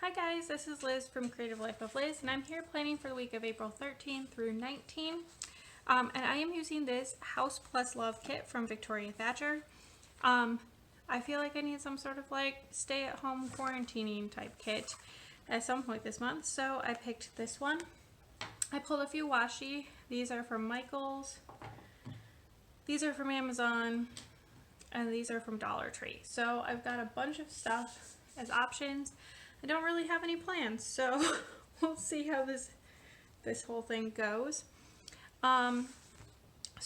Hi guys, this is Liz from Creative Life of Liz, and I'm here planning for the week of April 13th through 19. And I am using this House Plus Love kit from Victoria Thatcher. I feel like I need some sort of like stay-at-home quarantining type kit at some point this month, so I picked this one. I pulled a few washi. These are from Michaels. These are from Amazon, and these are from Dollar Tree. So I've got a bunch of stuff as options. I don't really have any plans, so we'll see how this whole thing goes. So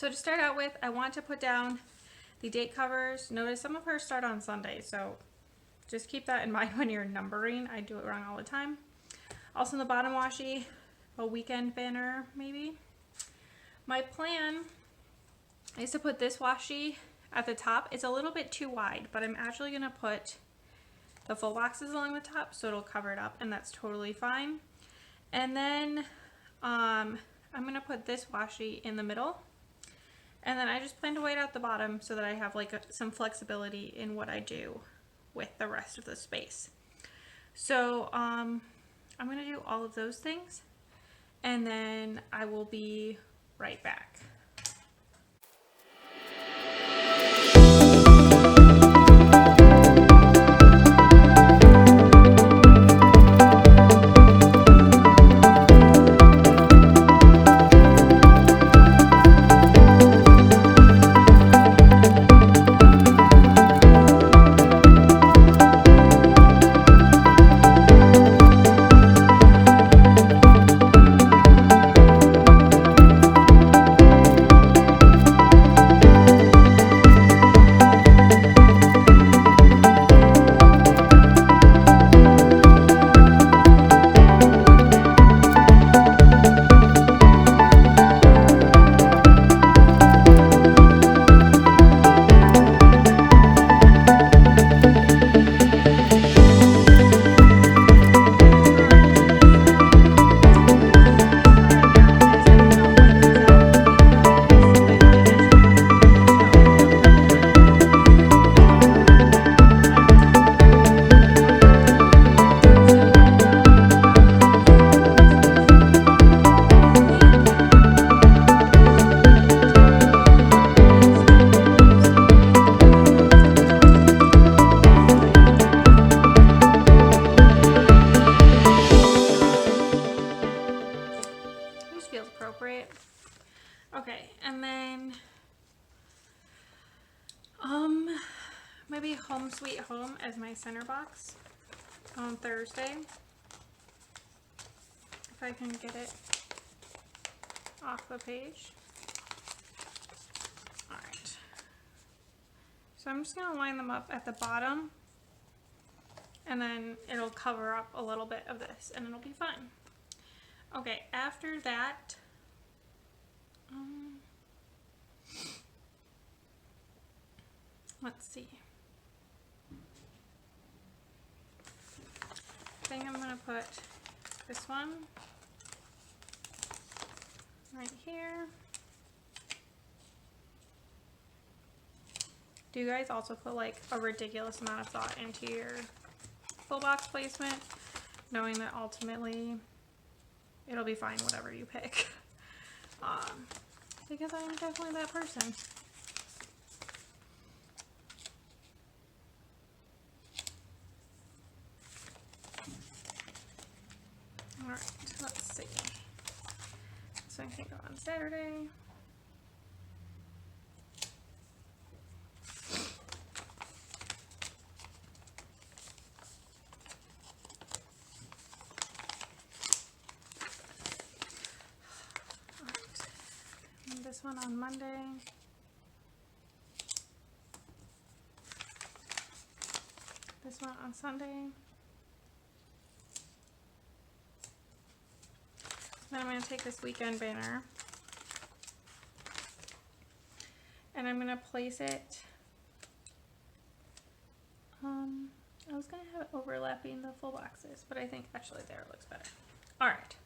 to start out with, I want to put down the date covers. Notice some of hers start on Sunday, so just keep that in mind when you're numbering. I do it wrong all the time. Also in the bottom washi, a weekend banner maybe. My plan is to put this washi at the top. It's a little bit too wide, but I'm actually going to put the full boxes along the top so it'll cover it up, and that's totally fine. And then I'm going to put this washi in the middle, and then I just plan to wait out the bottom so that I have like some flexibility in what I do with the rest of the space. So I'm going to do all of those things, and then I will be right back. Feels appropriate. Okay, and then maybe Home Sweet Home as my center box on Thursday, if I can get it off the page. Alright, so I'm just going to line them up at the bottom, and then it'll cover up a little bit of this and it'll be fine. Okay, after that, let's see. I think I'm going to put this one right here. Do you guys also put like a ridiculous amount of thought into your full box placement, knowing that ultimately it'll be fine whatever you pick? Because I'm definitely that person. Alright, let's see. So I can go on Saturday. This one on Monday. This one on Sunday. Then I'm going to take this weekend banner and I'm going to place it. I was going to have it overlapping the full boxes, but I think actually there looks better. Alright,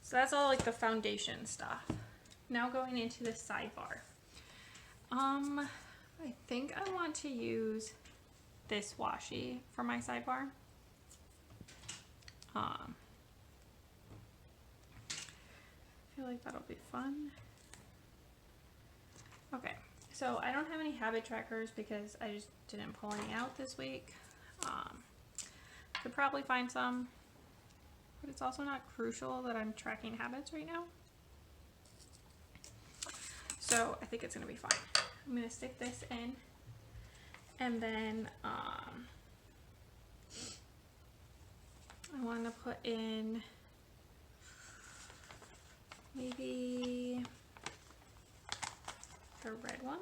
so that's all like the foundation stuff. Now going into the sidebar. I think I want to use this washi for my sidebar. I feel like that'll be fun. Okay, so I don't have any habit trackers because I just didn't pull any out this week. Could probably find some, but it's also not crucial that I'm tracking habits right now. So I think it's gonna be fine. I'm gonna stick this in, and then I want to put in maybe the red one.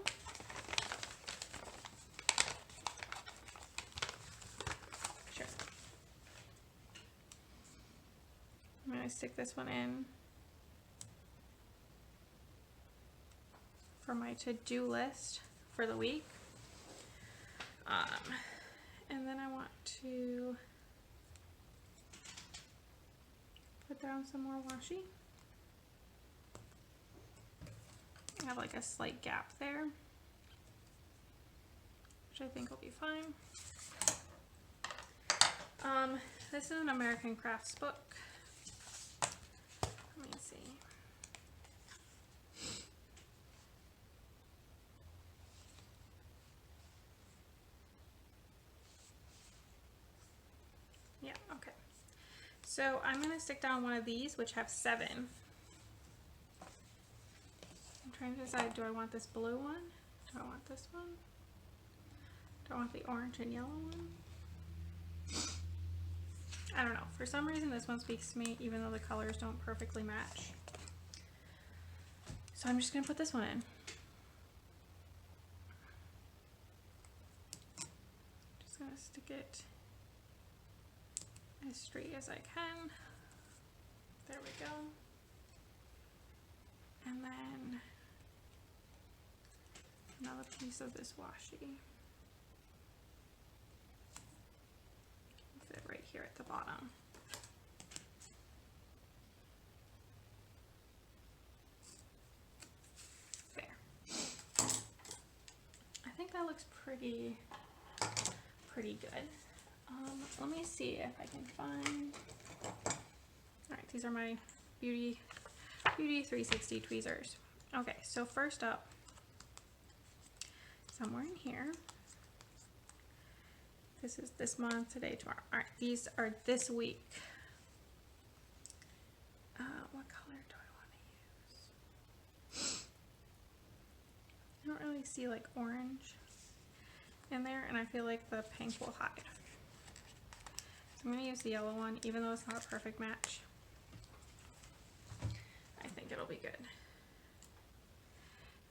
Sure. I'm going to stick this one in for my to-do list for the week. And then I want to put down some more washi. I have like a slight gap there, which I think will be fine. This is an American Crafts book. Let me see. Yeah, okay. So I'm going to stick down one of these, which have 7. I'm trying to decide, do I want this blue one? Do I want this one? Do I want the orange and yellow one? I don't know. For some reason this one speaks to me, even though the colors don't perfectly match. So I'm just going to put this one in. Just going to stick it as straight as I can. There we go. And then another piece of this washi. Fit right here at the bottom. There. I think that looks pretty good. Let me see if I can find. All right, these are my Beauty 360 tweezers. Okay, so first up, somewhere in here, this is this month, today, tomorrow. All right, these are this week. What color do I want to use? I don't really see like orange in there, and I feel like the pink will hide. So I'm going to use the yellow one, even though it's not a perfect match. I think it'll be good.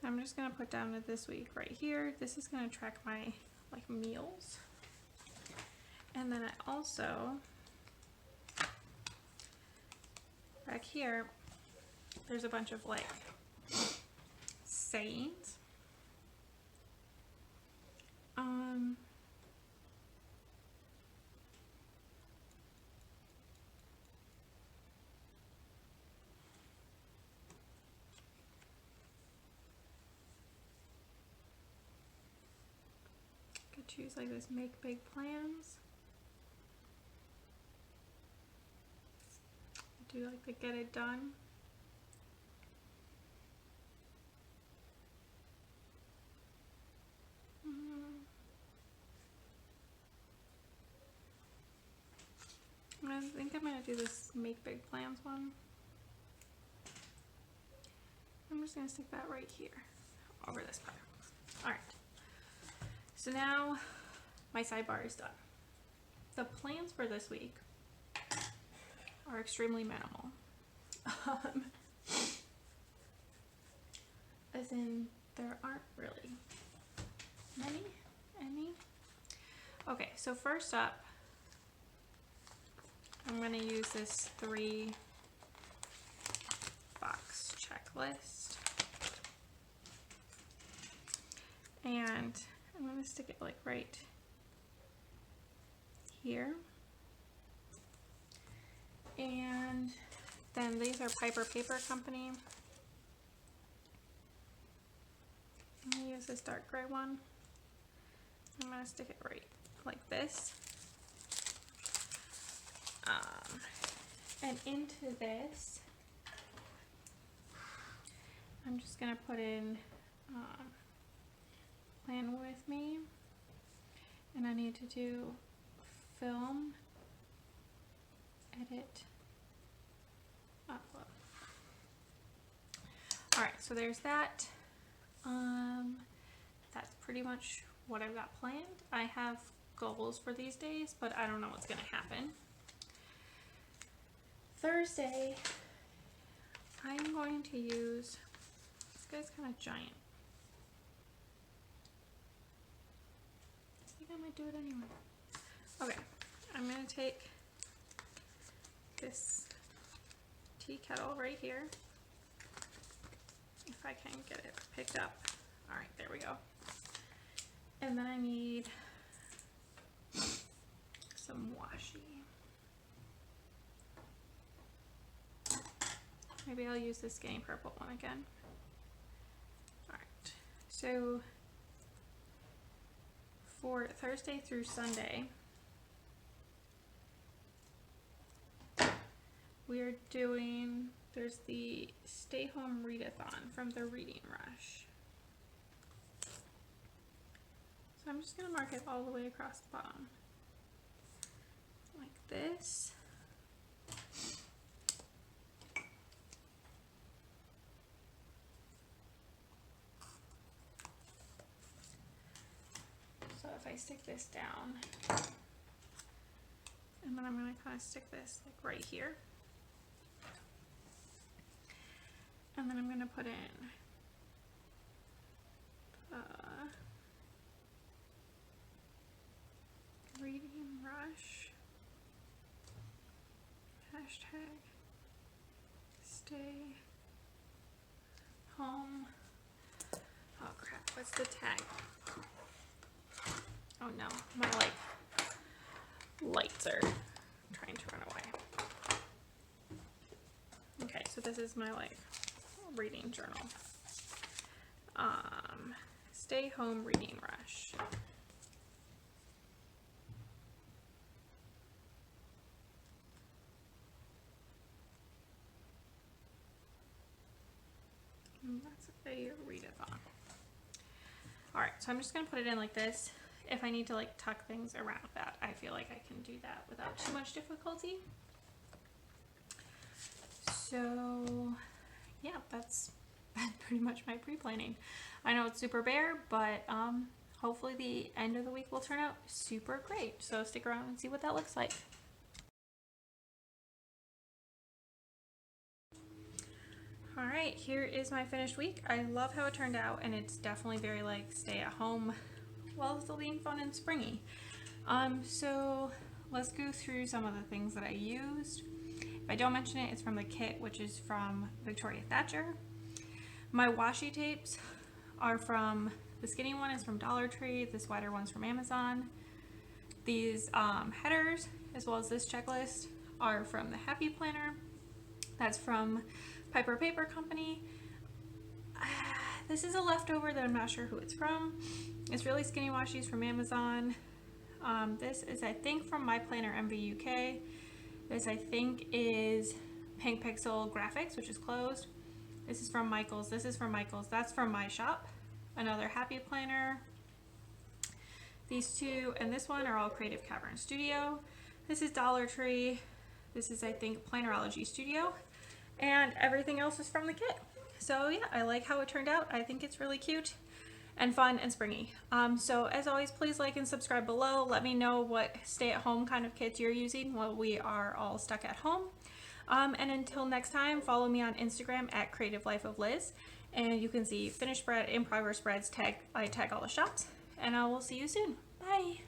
I'm just going to put down this week right here. This is going to track my like meals. And then I also, back here, there's a bunch of like sayings. Could choose like this, make big plans. Do like the get it done. I think I'm going to do this make big plans one. I'm just going to stick that right here over this part. Alright, so now my sidebar is done. The plans for this week are extremely minimal. As in, there aren't really any. Okay, so first up, I'm going to use this 3 box checklist, and I'm going to stick it like right here. And then these are Piper Paper Company. I'm going to use this dark gray one. I'm going to stick it right like this. And into this, I'm just gonna put in Plan With Me, and I need to do film, edit, upload. Alright, so there's that. That's pretty much what I've got planned. I have goals for these days, but I don't know what's gonna happen. Thursday, I'm going to use, this guy's kind of giant. I think I might do it anyway. Okay, I'm going to take this tea kettle right here, if I can get it picked up. All right, there we go. And then I need some washi. Maybe I'll use this skinny purple one again. All right, so for Thursday through Sunday, we are doing, there's the Stay Home Readathon from the Reading Rush. So I'm just gonna mark it all the way across the bottom, like this. So if I stick this down, and then I'm going to kind of stick this like right here, and then I'm going to put in Reading Rush, hashtag stay home. Oh crap, what's the tag? Oh no, my lights are trying to run away. Okay, so this is my reading journal. Stay Home Reading Rush. And that's a readathon. All right, so I'm just gonna put it in like this. If I need to tuck things around that, I feel like I can do that without too much difficulty. So yeah, that's pretty much my pre-planning. I know it's super bare, but hopefully the end of the week will turn out super great. So stick around and see what that looks like. All right, here is my finished week. I love how it turned out, and it's definitely very stay at home while still being fun and springy. So let's go through some of the things that I used. If I don't mention it, it's from the kit, which is from Victoria Thatcher. My washi tapes are from, the skinny one is from Dollar Tree, this wider one's from Amazon. These headers, as well as this checklist, are from the Happy Planner. That's from Piper Paper Company. This is a leftover that I'm not sure who it's from. It's really skinny washi's from Amazon. This is, I think, from My Planner MV UK. This, I think, is Pink Pixel Graphics, which is closed. This is from Michaels. This is from Michaels. That's from my shop. Another Happy Planner. These two and this one are all Creative Cavern Studio. This is Dollar Tree. This is, I think, Plannerology Studio. And everything else is from the kit. So yeah, I like how it turned out. I think it's really cute and fun and springy. So as always, please like and subscribe below. Let me know what stay-at-home kind of kits you're using while we are all stuck at home. And until next time, follow me on Instagram at Creative Life of Liz, and you can see finished spread, in progress spreads, I tag all the shops, and I will see you soon. Bye.